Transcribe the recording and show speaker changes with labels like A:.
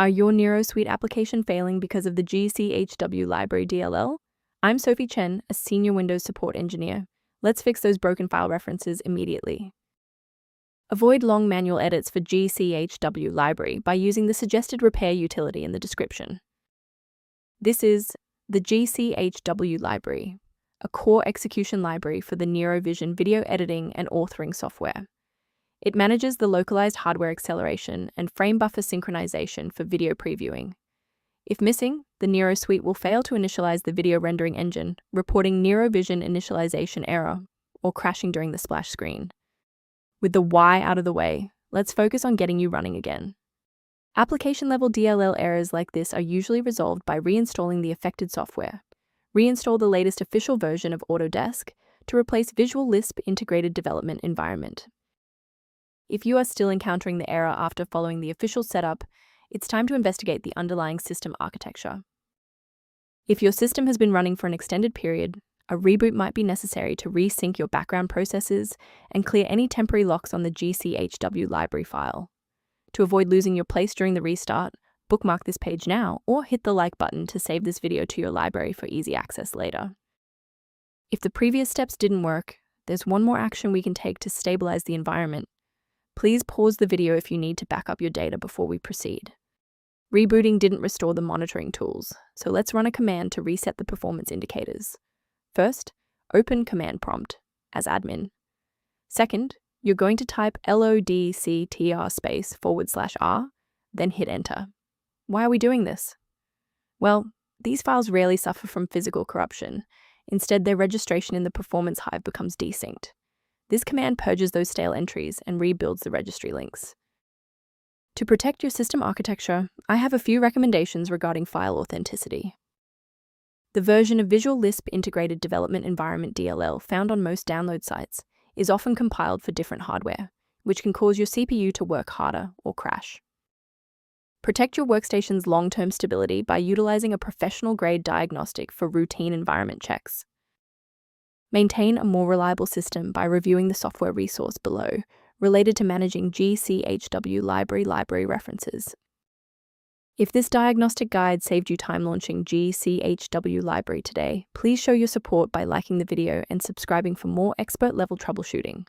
A: Are your Nero Suite application failing because of the Gchw Library DLL? I'm Sophie Chen, a senior Windows support engineer. Let's fix those broken file references immediately. Avoid long manual edits for Gchw Library by using the suggested repair utility in the description. This is the Gchw Library, a core execution library for the NeroVision video editing and authoring software. It manages the localized hardware acceleration and frame buffer synchronization for video previewing. If missing, the Nero Suite will fail to initialize the video rendering engine, reporting NeroVision initialization error or crashing during the splash screen. With the why out of the way, let's focus on getting you running again. Application-level DLL errors like this are usually resolved by reinstalling the affected software. Reinstall the latest official version of Autodesk to replace Visual Lisp Integrated Development Environment. If you are still encountering the error after following the official setup, it's time to investigate the underlying system architecture. If your system has been running for an extended period, a reboot might be necessary to resync your background processes and clear any temporary locks on the Gchw library file. To avoid losing your place during the restart, bookmark this page now or hit the like button to save this video to your library for easy access later. If the previous steps didn't work, there's one more action we can take to stabilize the environment. Please pause the video if you need to back up your data before we proceed. Rebooting didn't restore the monitoring tools, so let's run a command to reset the performance indicators. First, open command prompt as admin. Second, you're going to type locktr/r, then hit enter. Why are we doing this? Well, these files rarely suffer from physical corruption. Instead, their registration in the performance hive becomes desynced. This command purges those stale entries and rebuilds the registry links. To protect your system architecture, I have a few recommendations regarding file authenticity. The version of Visual Lisp Integrated Development Environment DLL found on most download sites is often compiled for different hardware, which can cause your CPU to work harder or crash. Protect your workstation's long-term stability by utilizing a professional-grade diagnostic for routine environment checks. Maintain a more reliable system by reviewing the software resource below related to managing Gchw library references. If this diagnostic guide saved you time launching Gchw Library today, please show your support by liking the video and subscribing for more expert-level troubleshooting.